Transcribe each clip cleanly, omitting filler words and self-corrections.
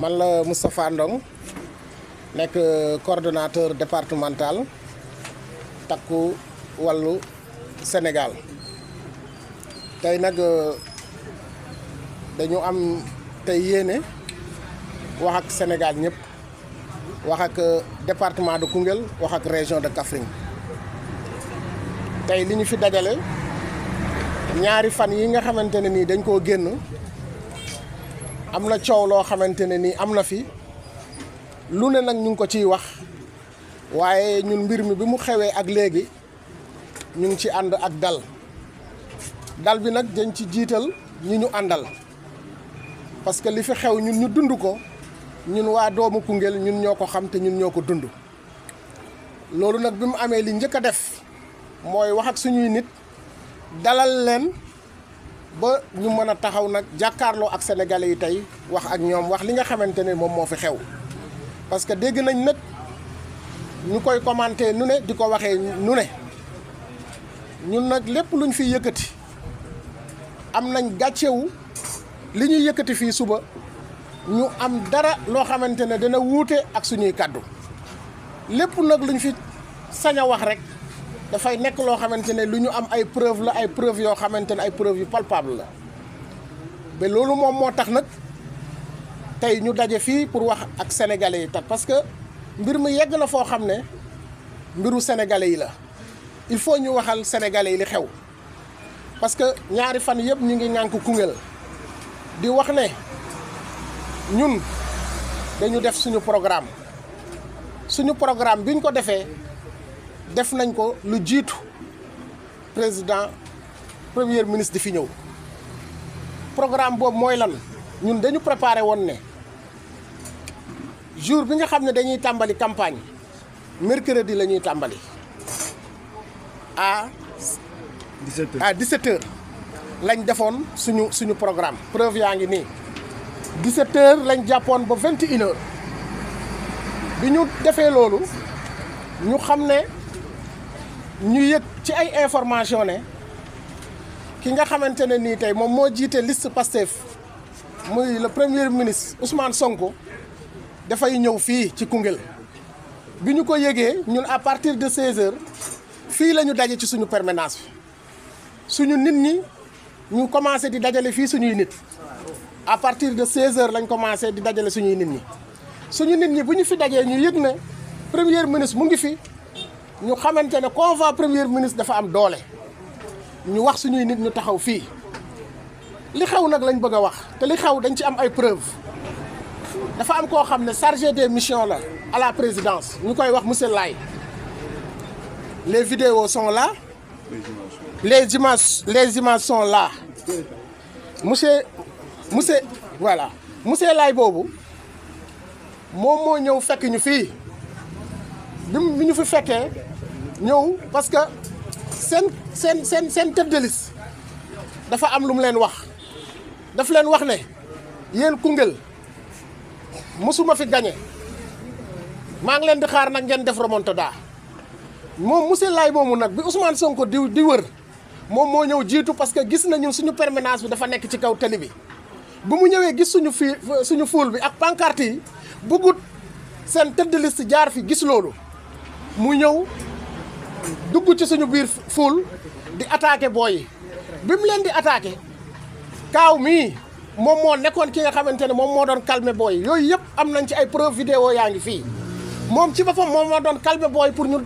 man la Moustapha Ndong nekk coordonnateur départemental takku wàllu Sénégal tey nag dañu am tey yéene wax ak Sénégal ñëpp wax ak département de Koungheul wax ak région de Kaffrine tey li ñu fi dajale ñaari fan yi nga xamante ne nii dañ koo génn am na coow loo xamante ne nii am na fi lu ne nag ñu ngi ko ciy wax waaye ñun mbir mi bi mu xewee ak léegi ñu ngi ci ànd ak dal bi nag dañ ci jiital ñi ñu àndal parce que li fi xew ñun ñu dund ko ñun waa doomu Koungheul ñun ñoo ko xam te ñun ñoo ko dund loolu nag bi mu amee li njëkk a def mooy wax ak suñuy nit dalal leen ba ñu mën a taxaw nag jàkkaarloo ak sénégalais yi tey wax ak ñoom wax li nga xamante ne moom moo fi xew parce que dégg nañ nag ñu koy commenter nu ne di ko waxee nu ne ñun nag lépp luñ fi yëkkati am nañ gàccewu li ñuy yëkkati fii suba ñu am dara loo xamante ne dana wuute ak suñuy kàddu lépp nag luñ fi sañ a wax rek dafay nekk loo xamante ne lu ñu am ay preuve la ay preuve yoo xamante ne ay preuve yu palpable la ba loolu moom moo tax nag tey ñu daje fii pour wax ak sénégalais yi tax parce que mbir mi yegg na foo xam ne mbiru sénégalais yi la il faut ñu waxal sénégalais yi li xew parce que ñaari fan yëpp ñu ngi ñànk Koungheul di wax ne ñun dañu def suñu programme bi ñu ko defee def nañ ko lu jiitu premier ministre di fi ñëw programme boobu mooy lan ñun dañu préparé woon ne jour bi nga xam ne dañuy tàmbali campagne mercredi la ñuy tàmbali à 17h lañ defoon suñu programme preuve yaa ngi nii 17h lañ jàppoon ba 21h bi ñu defee loolu ñu xam ne ñu yëg ci ay information ne ki nga xamante ne nii tey moom moo jiite liste Pastef muy le premier ministre Ousmane Sonko dafay ñëw fii ci Koungheul bi ñu ko yëgee ñun à partir de 16h fii la ñu daje ci suñu permanence bi suñu nit ñi ñu commencé di dajale fii suñuy nit à partir de 16h lañ commencé di dajale suñuy nit ñi bu ñu fi dajee ñu yëg ne premier ministre mu ngi fi ñu xamante ne convoi premier ministre dafa am doole ñu wax suñuy nit ñu taxaw fii li xew nag lañ bëgg a wax te li xew dañ ci am ay preuve dafa am koo xam ne chargé des missions la à la présidence ñu koy wax monsieur Laye les vidéos sont là les images sont là monsieur Laye boobu moom moo ñëw fekk ñu fii bi ñu fi fekkee ñëw parce que seen tête de liste dafa am lu mu leen wax daf leen wax ne yéen Koungheul mosuma fi gagné maa ngi leen di xaar nag ngeen def remontada moom monsieur Laye moomu nag bi Ousmane Sonko di wër moom moo ñëw jiitu parce que gis nañu suñu permanence bi dafa nekk ci kaw tali bi bu mu ñëwee gis suñu foule bi ak pancarte yi bëggut seen tête de liste jaar fi gis loolu mu ñëw dugg ci suñu biir foule di attaqué booy yi bi mu leen di attaqué kaaw mii moom moo nekkoon ki nga xamante ne moom moo doon calmer booy yi yooyu yëpp am nañ ci ay preuve vidéo yaa ngi fii moom ci boppam moom moo doon calmer booy pour ñu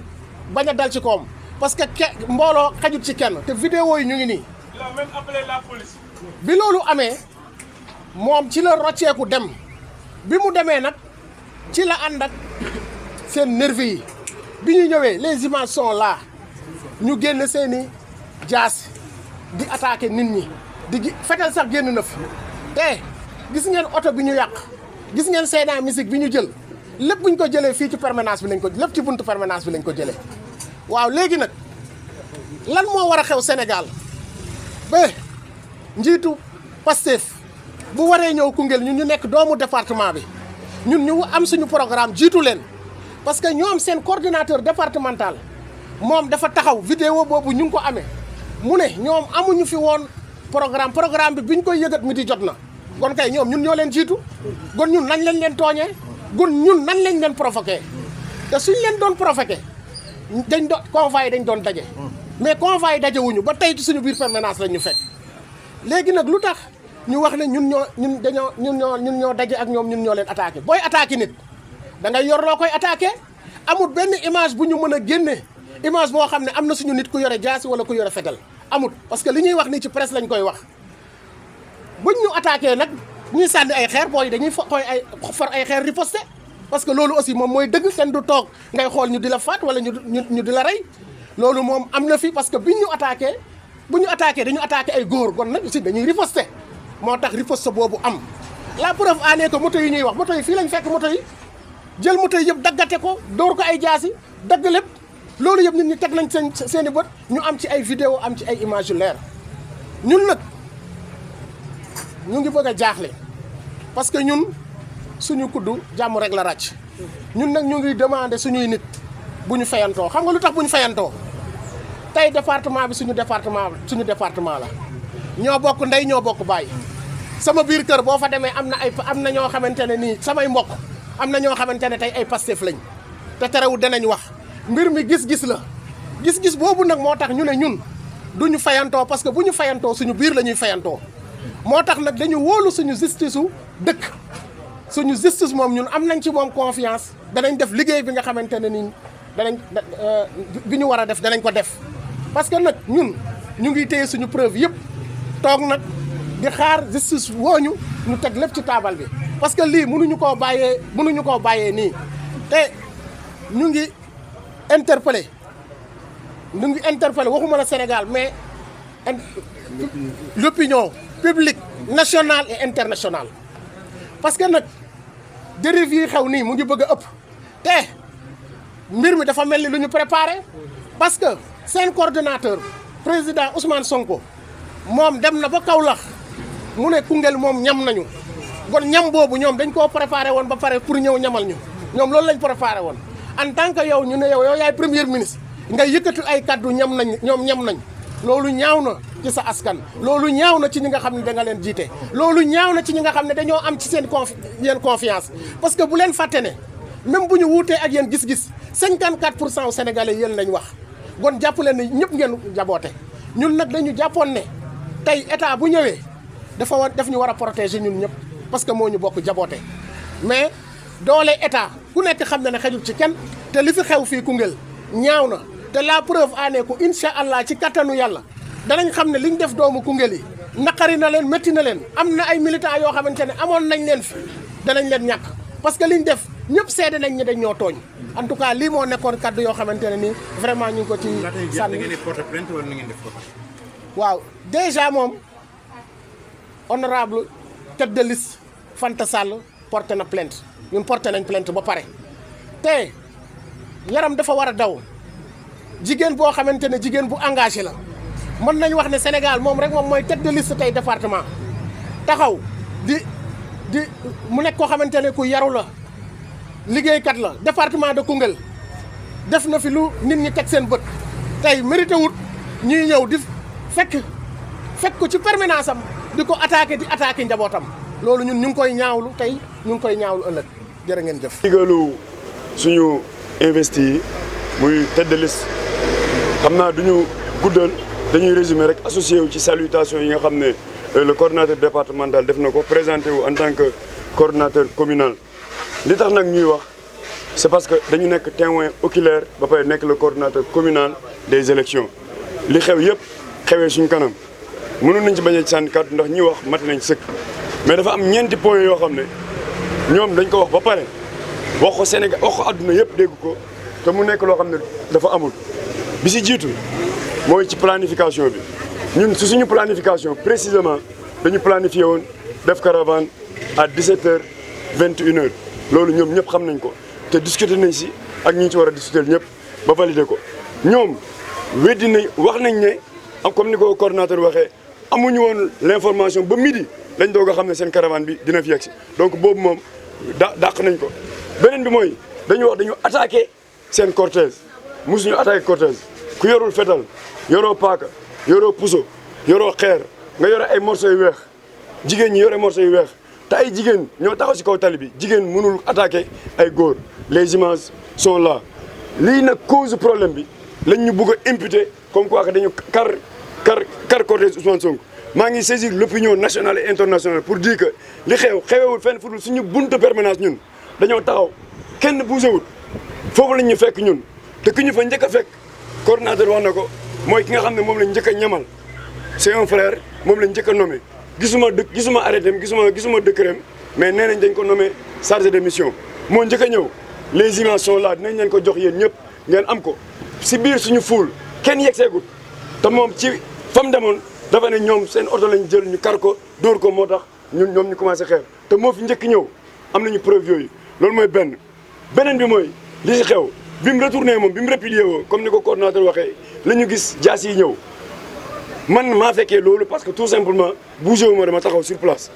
bañ a dal ci koom parce que mbooloo xajut ci kenn te vidéo yi ñu ngi nii. Il a même appelé la police. bi loolu amee moom ci la rocceeku dem bi mu demee nag ci la ànd ak seen nervi yi bi ñu ñëwee les images sont là ñu génn seeni jaas di attaqué nit ñi di fetal sax génn na fi te gis ngeen oto bi ñu yàq gis ngeen CD musique bi ñu jël lépp buñ ko jëlee fii ci permanence bi lañ ko lépp ci buntu permanence bi lañ ko jëlee waaw léegi nag lan moo war a xew Sénégal ba njiitu Pastef bu waree ñëw Koungheul ñun ñu nekk doomu département bi ñun ñu am suñu programme jiitu leen parce que ñoom seen coordinateur départemental moom dafa taxaw vidéo boobu ñu ngi ko amee mu ne ñoom amuñu fi woon programme bi biñ koy yëgat mi di jot na kon kay ñoom ñun ñoo leen jiitu kon ñun nañ lañ leen tooñee kon ñun nan lañ leen provoqué te suñ leen doon provoqué dañ doon convois yi dañ doon daje mais convois yi dajewuñu ba tey ci suñu biir permanence lañ ñu fekk léegi nag lu tax ñu wax ne ñun ñoo daje ak ñoom ñun ñoo leen attaqué booy attaqué nit da ngay yor loo koy attaqué amul benn image bu ñu mën a génne image boo xam ne am na suñu nit ku yore jaasi wala ku yore fetal amul parce que li ñuy wax nii ci presse lañ koy wax buñ ñu attaqué nag ñuy sànni ay xeer booy dañuy for ay xeer riposté parce que loolu aussi moom mooy dëgg kenn du toog ngay xool ñu di la faat wala ñu di la rey loolu moom am na fi parce que biñ ñu attaqué bu ñu attaqué dañu attaqué ay góor kon nag aussi dañuy riposté moo tax riposte boobu am la preuve en est que moto yi ñuy wax moto yi fii lañ fekk moto yi jël moto yi yëpp daggate ko dóor ko ay jaasi dagg lépp loolu yëpp nit ñi teg nañ seen i bët ñu am ci ay vidéo am ci ay image yu leer ñun nag ñu ngi bëgg a jaaxle parce que ñun suñu kuddu jàmm rek la ràcc ñun nag ñu ngi demander suñuy nit bu ñu fayantoo xam nga lu tax bu ñu fayantoo tey département bi suñu département la ñoo bokk ndey ñoo bokk baay sama biir kër boo fa demee am na ñoo xamante ne nii samay mbokk am na ñoo xamante ne tey ay Pastef lañ te terewul danañ wax mbir mi gis-gis la gis-gis boobu nag moo tax ñu ne ñun duñu fayantoo parce que bu ñu fayantoo suñu biir la ñuy fayantoo moo tax nag dañu wóolu suñu justice su dëkk suñu justice moom ñun am nañ ci moom confiance danañ def liggéey bi nga xamante ne nii bi ñu war a def danañ ko def parce que nag ñun ñu ngi téye suñu preuve yëpp toog nag di xaar justice wooñu ñu teg lépp ci taabal bi parce que lii mënuñu koo bàyyee nii te ñu ngi interpellé waxuma la Sénégal mais l'opinion publique nationale et internationale parce que nag dérive yi xew nii mu ngi bëgg a ëpp te mbir mi dafa mel ni lu ñu préparé parce que seen coordonnateur président Ousmane Sonko moom dem na ba Kaolack mu ne Koungheul moom ñam nañu kon ñam boobu ñoom dañ koo préparé woon ba pare pour ñëw ñamal ñu ñoom loolu lañ préparé woon en tant que yow ñu ne yow yaay premier ministre nga yëkkati ay kaddu ñam nañ loolu ñaaw na ci sa askan loolu ñaaw na ci ñi nga xam ne da nga leen jiite loolu ñaaw na ci ñi nga xam ne dañoo am ci seen confiance parce que bu leen fàtte ne même bu ñu wuutee ak yéen gis-gis 54% au Sénégalais yéen lañ wax kon jàpp leen ne ñëpp ngeen jaboote ñun nag dañu jàppoon ne tey état bu ñëwee daf ñu war a protéger ñun ñëpp parce que moo ñu bokk jaboote mais doole état ku nekk xam na ne xejul ci kenn te li fi xew fii Koungheul ñaaw na te la preuve en est que incha allah ci kattanu yàlla danañ xam ne liñ def doomu Koungheul yi naqari na leen métti na leen am na ay militants yoo xamante ne amoon nañ leen fi danañ leen ñàkk parce que liñ def ñëpp seede nañ ne dañ ñoo tooñ en tout cas lii moo nekkoon kaddu yoo xamante ne nii vraiment ñu ngi ko ci sànni. da ngeen di porter plainte wala na ngeen def ko. waaw déjà moom honorable tête de liste Fanta Sall porté na plainte ñun porté nañ plainte ba pare te yaram dafa war a daw jigéen boo xamante ne jigéen bu engagé la mën nañ wax ne Sénégal moom rek moom mooy tête de liste tey département taxaw di mu nekk koo xamante ne ku yaru la liggéeykat la département de Koungheul def na fi lu nit ñi teg seen bët tey mérité wut ñuy ñëw di fekk ko ci permanence am di ko attaqué njabootam loolu ñun ñu ngi koy ñaawlu tey ñu ngi koy ñaawlu ëllëg jërë ngeen jëf. digalu suñu investi yi muy tête de liste xam naa duñu guddal dañuy résumer rek associé wu ci salutation yi nga xam ne le coordonnateur départemental def na ko présenté wu en tant que coordonnateur communal. li tax nag ñuy wax c'est parce que dañu nekk témoin oculaire ba pare nekk le coordonnateur communal des élections li xew yëpp xewee suñu kanam mënoon nañ ci bañ a sànni kàddu ndax ñi wax mat nañ sëkk mais dafa am ñeenti points yoo xam ne ñoom dañ ko wax ba pare wax ko Sénégal wax ko àdduna yëpp dégg ko te mu nekk loo xam ne dafa amul bi si jiitu mooy ci planification bi ñun si suñu planification précisément dañu planifié woon def caravane à 17h 21h loolu ñoom ñëpp xam nañ ko te discuter nañ si ak ñi ci war a discuter ñëpp ba valider ko ñoom weddi nañ wax nañ ne am comme ni ko coordonnateur waxee amuñu woon l'information ba midi lañ doog a xam ne seen caravane bi dina fi yegsi donc boobu moom dàq nañ ko beneen bi mooy dañu wax dañu attaqué seen cortège mosuñu attaqué cortège ku yorul fetal yoroo paaka yoroo puso yoroo xeer nga yore ay morceaux yu weex jigéen ñi yore morceau yu weex te ay jigéen ñoo taxaw si kaw tali bi jigéen mënul attaquer ay góor les images sont là lii nag cause problème bi lañ ñu bëgg a imputer comme quoi que dañu kar cortège Ousmane Sonko maa ngi saisir l'opinion nationale et internationale pour dire que li xewewul fenn fudul suñu buntu permanence ñun dañoo taxaw kenn bougé wul foofu lañ ñu fekk ñun te ki ñu fa njëkk a fekk coordinateur wax na ko mooy ki nga xam ne moom lañ njëkk a ñamal c'est un frère moom lañ njëkk a nommé gisuma arrêté gisuma décret mais nee nañ dañ ko nommé chargé de mission moo njëkk a ñëw les images sont là dinañ leen ko jox yéen ñëpp ngeen am ko si biir suñu fuul kenn yegg seegut te moom ci fam demoon dafa ne ñoom seen oto lañ jël ñu kar ko dóor ko moo tax ñoom ñu commencé xeex te moo fi njëkk ñëw am nañu preuve yooyu loolu mooy beneen bi mooy li si xew bi mu retourné moom bi mu répudié woo comme ni ko coordonnateur waxee la ñu gis jaas yi ñëw man maa fekkee loolu parce que tout simplement bougé wu ma dama taxaw sur place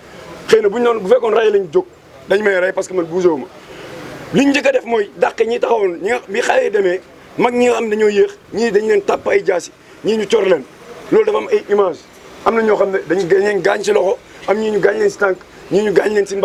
xëy na bu fekkoon ray lañ jóg dañ may rey parce que man bougé wu ma li ñu njëkk a def mooy dàq ñi taxawoon bi xale yi demee mag ñi nga xam ne dañoo yéex ñii dañ leen tàpp ay jaas yi ñii ñu cor leen loolu dafa am ay image am na ñoo xam ne dañ leen gaañ si loxo am ñii ñu gaañ leen si tànk ñii ñu gaañ leen si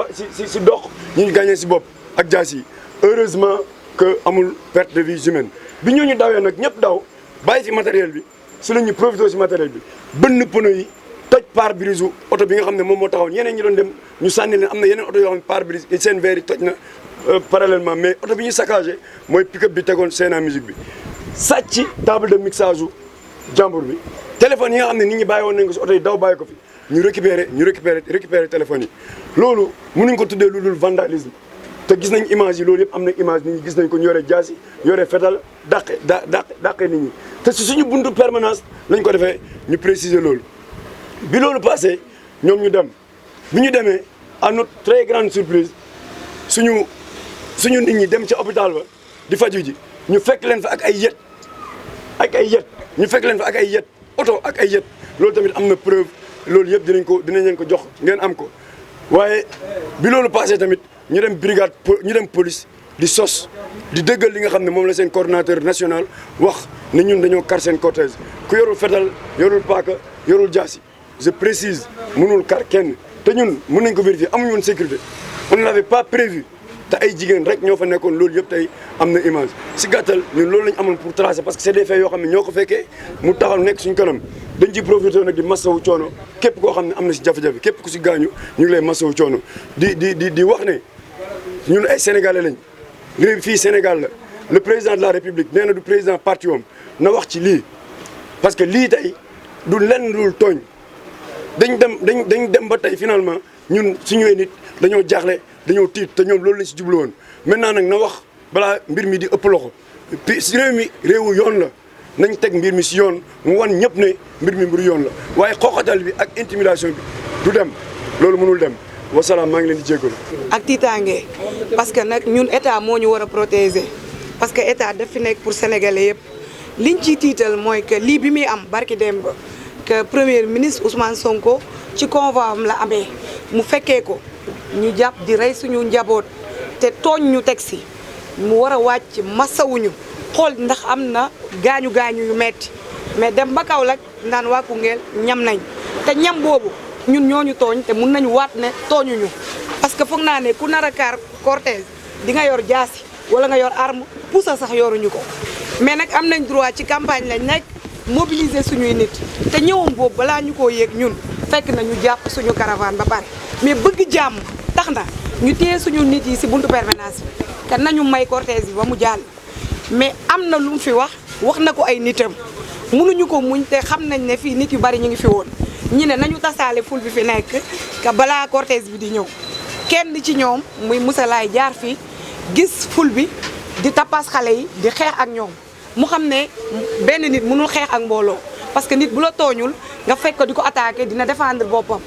dox ñii ñu gaañ leen si bopp ak jaas yi heureusement que amul perte de vie humaine bi ñooñu dawee nag ñëpp daw bàyyi fi matériel bi su la ñu profité si matériel bi bënn pneu yi toj pare-brise oto bi nga xam ne moom moo taxawoon yeneen ñi doon dem ñu sànni leen am na yeneen oto yoo xam ne pare-brise seen verre yi toj na parallèlement mais oto bi ñu saccagé mooy pick-up bi tegoon Sena Musique bi sàcc table de mixage u jàmbur bi téléphone yi nga xam ne nit ñi bàyyi woon nañ ko si oto yi daw bàyyi ko fi ñu récupérer téléphone yi loolu mënuñ ko tuddee lu dul vandalisme te gis nañ image yi loolu yëpp am na image nit ñi gis nañ ko ñu yore jaasi yore fetal dàqe nit ñi te si suñu buntu permanence lañ ko defee ñu préciser loolu bi loolu passé ñoom ñu dem bi ñu demee à notre très grande surprise suñu nit ñi dem ci hôpital ba di faju ji ñu fekk leen fa ak ay yet ñu fekk leen fa ak ay yet oto ak ay yet loolu tamit am na preuve loolu yëpp dinañ leen ko jox ngeen am ko waaye bi loolu passé tamit ñu dem brigade ñu dem police di sos di dëggal li nga xam ne moom la seen coordonnateur national wax ne ñun dañoo kar seen cortège ku yorul fetal yorul paaka yorul jaasi je précise mënul kar kenn te ñun mën nañ ko vérifier amuñu woon sécurité on ne l'avait pas prévu te ay jigéen rek ñoo fa nekkoon loolu yëpp tey am na image si gàttal ñun loolu lañ amoon pour tracer parce que c'est des faits yoo xam ne ñoo ko fekkee mu taxaw nekk suñ kanam dañ ciy profité nag di masawu coono képp koo xam ne am na si jafe-jafe képp ku si gaañu ñu ngi lay masawu coono di wax ne ñun ay sénégalais lañ réew fii Sénégal la le président de la république nee na du président parti wam na wax ci lii parce que lii tey du lenn dul tooñ dañ dem ba tey finalement ñun suñuy nit dañoo jaaxle dañoo tiit te ñoom loolu lañ si jublu woon maintenant nag na wax balaa mbir mi di ëpp loxo si réew mi réewu yoon la nañ teg mbir mi si yoon mu wan ñëpp ne mbir mi mbiru yoon la waaye xooxatal bi ak intimidation bi du dem loolu mënul dem wasalaam maa ngi leen di jégalu. ak tiitaange parce que nag ñun état moo ñu war a protéger parce que état daf fi nekk pour sénégalais yëpp liñ ciy tiital mooy que lii bi muy am barki démb que premier ministre Ousmane Sonko ci convoi am la amee mu fekkee ko ñu jàpp di rey suñu njaboot te tooñ ñu teg si mu war a wàcc masawuñu xool ndax am na gaañu yu metti mais dem ba Kaolack naan waa Koungheul ñam nañ te ñam boobu ñun ñooñu tooñ te mun nañu waat ne tooñuñu parce que foog naa ne ku nar a kaar cortège di nga yor jaasi wala nga yor arme pusa sax yoruñu ko mais nag am nañ droit ci campagne lañ nekk mobiliser suñuy nit te ñëwam boobu balaa ñu koo yéeg ñun fekk na ñu jàpp suñu caravane ba pare mais bëgg jàmm tax na ñu téye suñu nit yi si buntu permanence bi te nañu may cortège bi ba mu jàll mais am na lu mu fi wax na ko ay nitam mënuñu ko muñ te xam nañ ne fii nit yu bari ñu ngi fi woon ñi ne nañu tasaale ful bi fi nekk ka balaa cortège bi di ñëw kenn ci ñoom muy Moussa Laye jaar fi gis ful bi di tapas xale yi di xeex ak ñoom mu xam ne benn nit mënul xeex ak mbooloo parce que nit bu la tooñul nga fekk ko di ko attaqué dina défendre boppam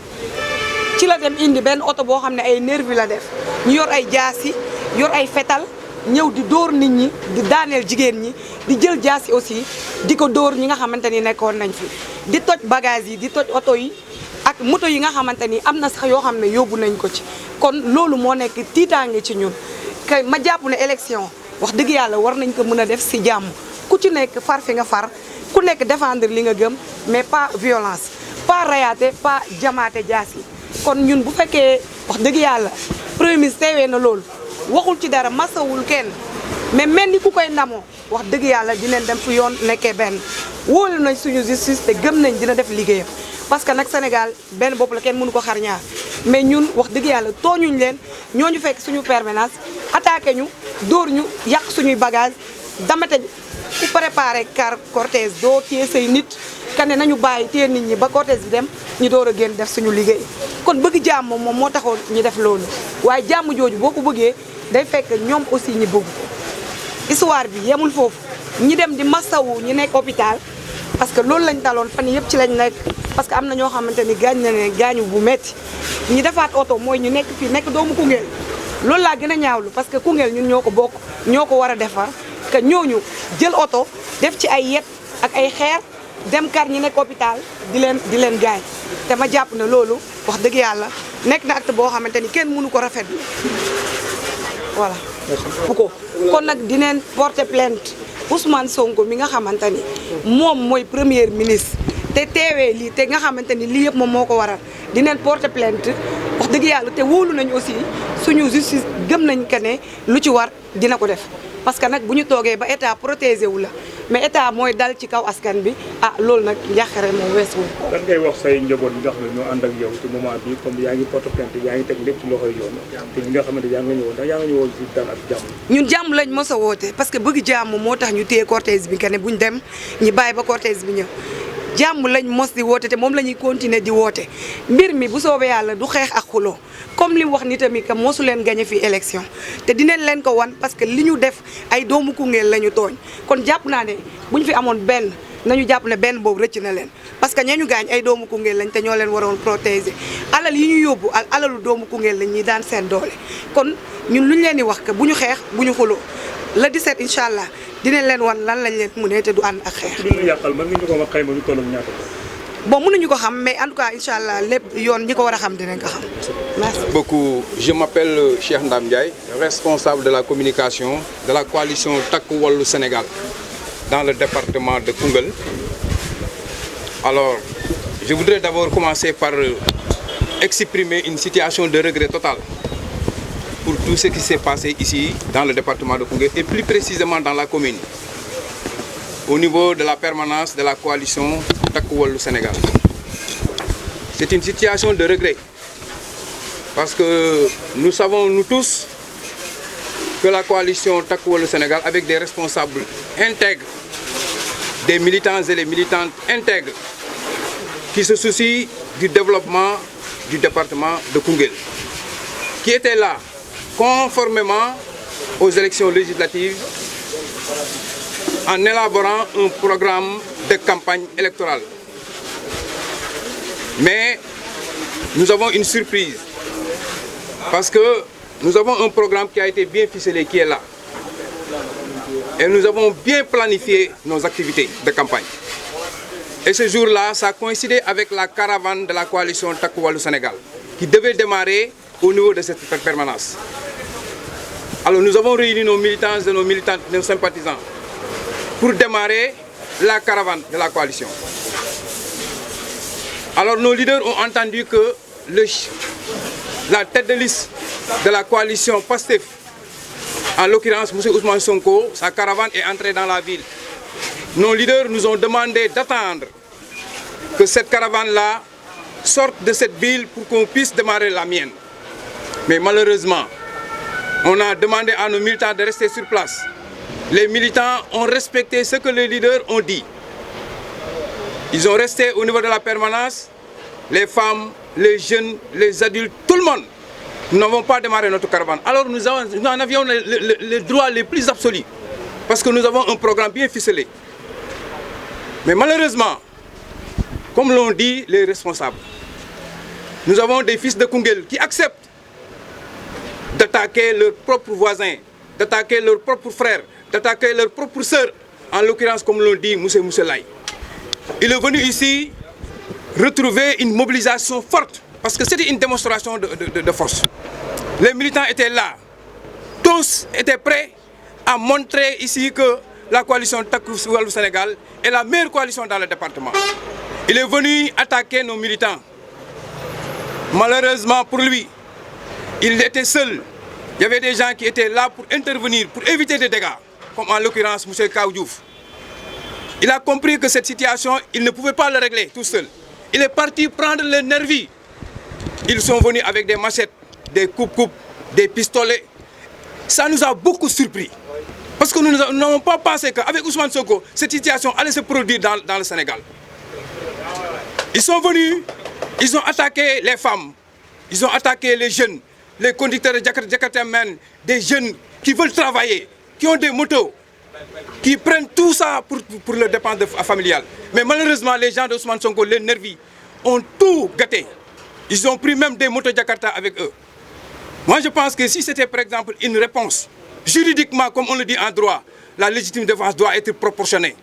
ci la dem indi benn oto boo xam ne ay nervi la def ñu yor ay jaasi yor ay fetal ñëw di dóor nit ñi di daaneel jigéen ñi di jël jaasi aussi di ko dóor ñi nga xamante ni nekkoon nañ fi di toj bagage yi di toj oto yi ak moto yi nga xamante ni am na sax yoo xam ne yóbbu nañ ko ci kon loolu moo nekk tiitaange ci ñun kay ma jàpp ne élection wax dëgg yàlla war nañ ko mën a def si jàmm ku ci nekk far fi nga far ku nekk défendre li nga gëm mais pas violence pas rayaate pas jamaate jaasi kon ñun bu fekkee wax dëgg yàlla premier ministre teewee na loolu waxul ci dara masawul kenn mais mel ni ku koy ndamoo wax dëgg yàlla dinañ dem fu yoon nekkee benn wóolu nañ suñu justice te gëm nañ dina def liggéeyam parce que nag Sénégal benn bopp la kenn mënu ko xar ñaar mais ñun wax dëgg yàlla tooñuñ leen ñooñu fekk suñu permanence attaqué ñu dóor ñu yàq suñuy bagage damate ku préparé car cortège doo téye say nit ka ne nañu bàyyi téye nit ñi ba cortège bi dem ñu door a génn def suñu liggéey kon bëgg jàmm moom moo taxoon ñu def loolu waaye jàmm jooju boo ko bëggee day fekk ñoom aussi ñi bëgg histoire bi yemul foofu ñi dem di masawu ñi nekk hôpital parce que loolu lañ daloon fan yëpp ci lañ nekk parce que am na ñoo xamante ni gaañ na ne gaañu bu metti ñi defaat oto mooy ñu nekk fii nekk doomu Koungheul loolu laa gën a ñaawlu parce que Koungheul ñun ñoo ko bokk ñoo ko war a defar que ñooñu jël oto def ci ay yet ak ay xeer dem kar ñi nekk hôpital di leen gaañ te ma jàpp ne loolu wax dëgg yàlla nekk na acte boo xamante ni kenn mënu ko rafetlu voilà. kon nag dineen porter plainte Ousmane Sonko mi nga xamante ni moom mooy premier ministre te teewee lii te nga xamante ni lii yëpp moom moo ko waral dineen porter plainte wax dëgg yàlla te wóolu nañu aussi suñu justice gëm nañ que ne lu ci war dina ko def parce que nag bu ñu toogee ba état protégé wu la mais état mooy dal ci kaw askan bi ah loolu nag njàqare moom weesu wu ko. lan ngay wax say njaboot yi nga xam ne ñoo ànd ak yow ci moment bi comme yaa ngi porte plainte yaa ngi teg lépp ci loxoy yoon te ñi nga xamante yaa nga ñëwoon ndax yaa nga ñëwoon ci dal ak jàmm. ñun jàmm lañ mos a woote parce que bëgg jàmm moo tax ñu téye cortège bi que ne buñ dem ñu bàyyi ba cortège bi ñëw jàmm lañ mos di woote te moom la ñuy continuer di woote mbir mi bu soobee yàlla du xeex ak xuloo comme li mu wax ni tamit que mosu leen gagné fii élection te dinañ leen ko wan parce que li ñu def ay doomu Koungheul la ñu tooñ kon jàpp naa ne bu ñu fi amoon benn nañu jàpp ne benn boobu rëcc na leen parce que ñañu gaañ ay doomu Koungheul lañ te ñoo leen waroon protéger alal yi ñu yóbbu ak alalu doomu Koungheul lañ ñuy daan seen doole kon ñun lu ñu leen di wax que bu ñu xeex bu ñu xuloo le 17 incha allah dinañ leen wan lan lañ leen mënee te du ànd ak xeex. li ñu yàqal mën nga ñu ko wax xayma lu toll ak ñaata bon mënuñu ko xam mais en tout cas incha allah lépp yoon ñi ko war a xam dinañ ko xam. Merci beaucoup. Je m'appelle Cheikh Ndam Ndiaye, responsable de la communication de la coalition Takku Wallu Sénégal dans le département de Koungheul. Alors, je voudrais d'abord commencer par exprimer une situation de regret total pour tout ce qui s'est passé ici dans le département de Koungheul et plus précisément dans la commune, au niveau de la permanence de la coalition Takku Wallu Sénégal. C'est une situation de regret parce que nous savons, nous tous, que la coalition Takku Wallu Sénégal, avec des responsables intègres, des militants et les militantes intègres, qui se soucient du développement du département de Koungheul, qui étaient là conformément aux élections législatives en élaborant un programme de campagne électorale. Mais nous avons une surprise parce que nous avons un programme qui a été bien ficelé, qui est là. Et nous avons bien planifié nos activités de campagne. Et ce jour-là, ça a coïncidé avec la caravane de la coalition Takku Wallu Sénégal, qui devait démarrer au niveau de cette permanence. Alors nous avons réuni nos militants et nos militantes, nos sympathisants, pour démarrer la caravane de la coalition. Alors nos leaders ont entendu que la tête de liste de la coalition PASTEF, en l'occurrence M. Ousmane Sonko, sa caravane est entrée dans la ville. Nos leaders nous ont demandé d'attendre que cette caravane-là sorte de cette ville pour qu'on puisse démarrer la mienne. Mais malheureusement, on a demandé à nos militants de rester sur place. Les militants ont respecté ce que les leaders ont dit. Ils ont resté au niveau de la permanence, les femmes, les jeunes, les adultes, tout le monde. Nous n'avons pas démarré notre caravane. Alors nous en avions les droits les plus absolus, parce que nous avons un programme bien ficelé. Mais malheureusement, comme l'ont dit les responsables, nous avons des fils de Koungheul qui acceptent d'attaquer leurs propres voisins, d'attaquer leurs propres frères, d'attaquer leurs propres sœurs, en l'occurrence comme l'ont dit Moussé Mousselay. Il est venu ici retrouver une mobilisation forte, parce que c'était une démonstration de force. Les militants étaient là, tous étaient prêts à montrer ici que la coalition Takku Wallu Sénégal est la meilleure coalition dans le département. Il est venu attaquer nos militants. Malheureusement pour lui, il était seul. Il y avait des gens qui étaient là pour intervenir, pour éviter des dégâts, comme en l'occurrence M. Kaou Diouf. Il a compris que cette situation, il ne pouvait pas la régler tout seul. Il est parti prendre les nervis. Ils sont venus avec des machettes, des coupes-coupes, des pistolets. Ça nous a beaucoup surpris. Parce que nous n'avons pas pensé qu'avec Ousmane Sonko, cette situation allait se produire dans le Sénégal. Ils sont venus, ils ont attaqué les femmes, ils ont attaqué les jeunes, les conducteurs de Jakartamen, des jeunes qui veulent travailler, qui ont des motos, qui prennent tout ça pour leurs dépenses familiales. Mais malheureusement, les gens d'Ousmane Sonko, les nervis, ont tout gâté. Ils ont pris même des motos Jakarta avec eux. Moi, je pense que si c'était par exemple une réponse, juridiquement, comme on le dit en droit, la légitime défense doit être proportionnée.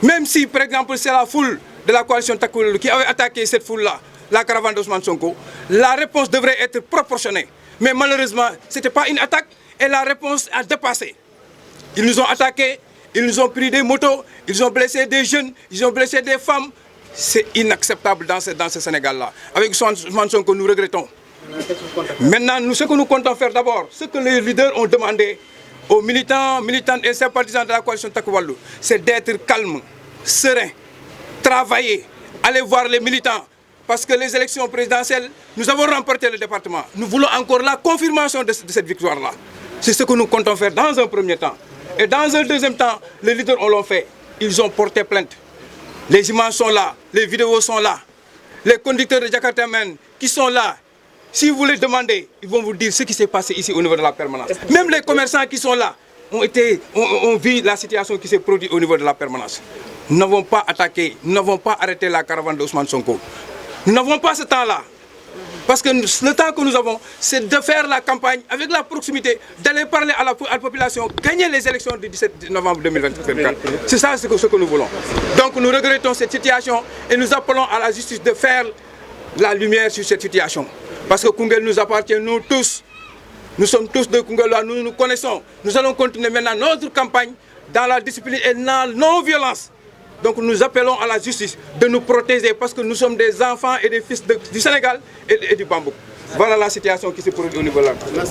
Même si, par exemple, c'est la foule de la coalition Takku Wallu qui avait attaqué cette foule-là, la caravane d'Ousmane Sonko, la réponse devrait être proportionnée. Mais malheureusement, ce n'était pas une attaque et la réponse a dépassé. Ils nous ont attaqués, ils nous ont pris des motos, ils ont blessé des jeunes, ils ont blessé des femmes. C'est inacceptable dans ce Sénégal-là. Avec Ousmane Sonko, nous regrettons. Maintenant, ce que nous comptons faire d'abord, ce que les leaders ont demandé aux militants, militantes et sympathisants de la coalition Takku Wallu, c'est d'être calme, serein, travailler, aller voir les militants. Parce que les élections présidentielles, nous avons remporté le département. Nous voulons encore la confirmation de cette victoire-là. C'est ce que nous comptons faire dans un premier temps. Et dans un deuxième temps, les leaders l'ont fait. Ils ont porté plainte. Les images sont là, les vidéos sont là. Les conducteurs de Jakartamen qui sont là, si vous les demandez, ils vont vous dire ce qui s'est passé ici au niveau de la permanence. Même les commerçants qui sont là ont vu la situation qui s'est produite au niveau de la permanence. Nous n'avons pas attaqué, nous n'avons pas arrêté la caravane d'Ousmane Sonko. Nous n'avons pas ce temps-là. Parce que le temps que nous avons, c'est de faire la campagne avec la proximité, d'aller parler à la population, gagner les élections du 17 novembre 2024. C'est ça ce que nous voulons. Donc nous regrettons cette situation et nous appelons à la justice de faire la lumière sur cette situation. Parce que Koungheul nous appartient, nous tous. Nous sommes tous de Koungheul, nous nous connaissons. Nous allons continuer maintenant notre campagne dans la discipline et dans la non-violence. Donc nous appelons à la justice de nous protéger parce que nous sommes des enfants et des fils du Sénégal et du Bambouk. Voilà la situation qui se produit au niveau de la...